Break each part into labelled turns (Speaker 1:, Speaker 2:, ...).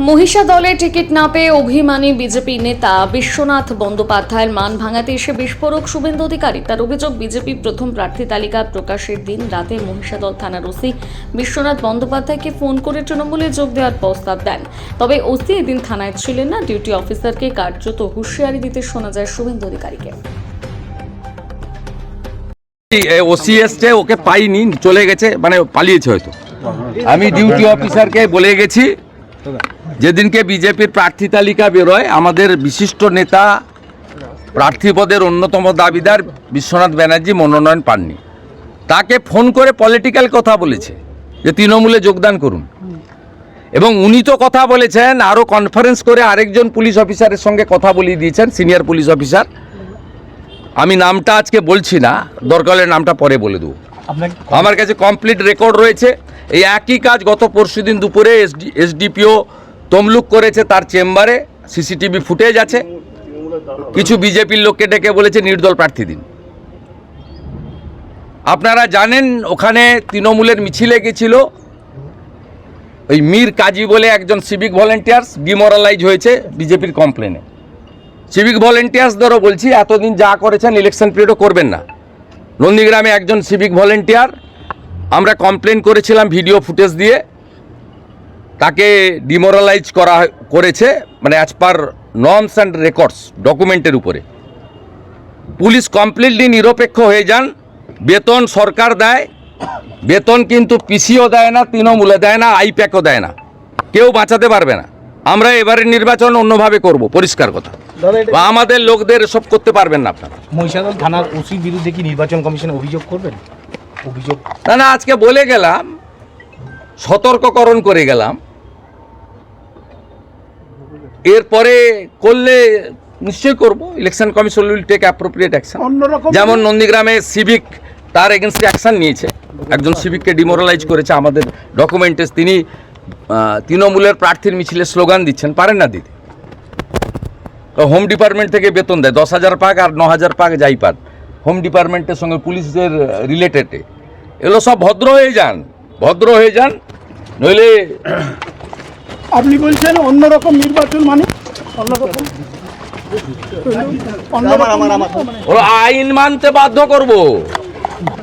Speaker 1: মহিষা দলে টিকিট না পেয়ে অভিমানী বিজেপি নেতা বিশ্বনাথ বন্দ্যোপাধ্যায়ের মান ভাঙাতে এসে বিস্ফোরক শুভেন্দু অধিকারী। তার অভিযোগ, বিজেপি প্রথম প্রার্থী তালিকা প্রকাশের দিন রাতে মহিষাদল থানার ওসি বিশ্বনাথ বন্দ্যোপাধ্যায়কে ফোন করে তৃণমূলে যোগ দেওয়ার প্রস্তাব দেন। তবে ওসি এদিন থানায় ছিলেন না। ডিউটি অফিসারকে কার্যত হুঁশিয়ারি দিতে শোনা যায় শুভেন্দু অধিকারীকে।
Speaker 2: ওসি এসছে, ওকে পাইনি, চলে গেছে, মানে পালিয়েছে হয়তো। আমি ডিউটি অফিসারকে বলে গেছি, যেদিনকে বিজেপির প্রার্থী তালিকা বেরোয়, আমাদের বিশিষ্ট নেতা প্রার্থী পদের অন্যতম দাবিদার বিশ্বনাথ ব্যানার্জি মনোনয়ন পাননি। তাকে ফোন করে পলিটিক্যাল কথা বলেছে যে তৃণমূলে যোগদান করুন, এবং উনি তো কথা বলেছেন, আরও কনফারেন্স করে আরেকজন পুলিশ অফিসারের সঙ্গে কথা বলিয়ে দিয়েছেন, সিনিয়র পুলিশ অফিসার। আমি নামটা আজকে বলছি না, দরকার হলে নামটা পরে বলে দেবো। আমার কাছে কমপ্লিট রেকর্ড রয়েছে। এই একই কাজ গত পরশুদিন দুপুরে এসডিপিও তমলুক করেছে, তার চেম্বারে সিসিটিভি ফুটেজ আছে। কিছু বিজেপির লোককে ডেকে বলেছে নির্দল প্রার্থী দিন। আপনারা জানেন ওখানে তৃণমূলের মিছিলে গেছিল ওই মীর কাজী বলে একজন সিভিক ভলেন্টিয়ার্স, ডিমোরালাইজ হয়েছে বিজেপির কমপ্লেনে। সিভিক ভলেন্টিয়ার্সদেরও বলছি, এতদিন যা করেছেন ইলেকশন পিরিয়ডও করবেন না। নন্দীগ্রামে একজন সিভিক ভলেন্টিয়ার, আমরা কমপ্লেন করেছিলাম ভিডিও ফুটেজ দিয়ে, তাকে ডিমোরালাইজ করেছে, মানে as per norms and records ডকুমেন্টের উপরে। পুলিশ কমপ্লিটলি নিরপেক্ষ হয়ে যান। বেতন সরকার দেয়, বেতন কিন্তু পিসিও দেয় না, তৃণমূলে দেয় না, আইপ্যাকও দেয় না, কেউ বাঁচাতে পারবে না। আমরা এবারের নির্বাচন অন্যভাবে করব, পরিষ্কার কথা। আমাদের লোকদের সব করতে পারবেন না আপনারা।
Speaker 3: মহিষাদল থানার ওসির বিরুদ্ধে কি নির্বাচন কমিশনে অভিযোগ করবেন? অভিযোগ
Speaker 2: না, আজকে বলে গেলাম, সতর্ককরণ করে গেলাম, এরপরে করলে নিশ্চয়ই করব। Election commission will take appropriate action. যেমন নন্দীগ্রামে সিভিক, তার এগেনস্টে অ্যাকশন নিয়েছে, একজন সিভিককে ডিমোরালাইজ করেছে। আমাদের ডকুমেন্টে তিনি তৃণমূলের প্রার্থীর মিছিলে স্লোগান দিচ্ছেন, পারেন না দিতে। হোম ডিপার্টমেন্ট থেকে বেতন দেয় 10,000 পাক আর 9,000 পাক যাই পান, হোম ডিপার্টমেন্টের সঙ্গে পুলিশদের রিলেটেডে। এগুলো সব ভদ্র হয়ে যান, ভদ্র হয়ে যান, নইলে।
Speaker 4: আপনি বলছেন অন্যরকম নির্বাচন, মানে অন্যরকম
Speaker 2: ওরা আইন মানতে বাধ্য করব,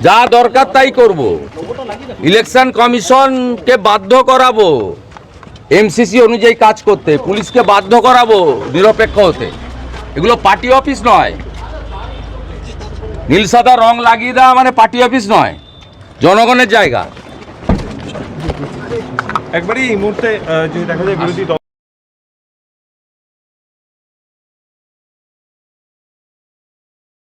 Speaker 2: যা দরকার তাই করব। ইলেকশন কমিশনকে বাধ্য করাবো এমসিসি অনুযায়ী কাজ করতে, পুলিশকে বাধ্য করাবো নিরপেক্ষ হতে। এগুলো পার্টি অফিস নয়। নীল সাদা রং লাগিয়ে দেওয়া মানে পার্টি অফিস নয়, জনগণের জায়গা।
Speaker 5: একবারই এই মুহূর্তে যদি দেখা যায় বিরোধী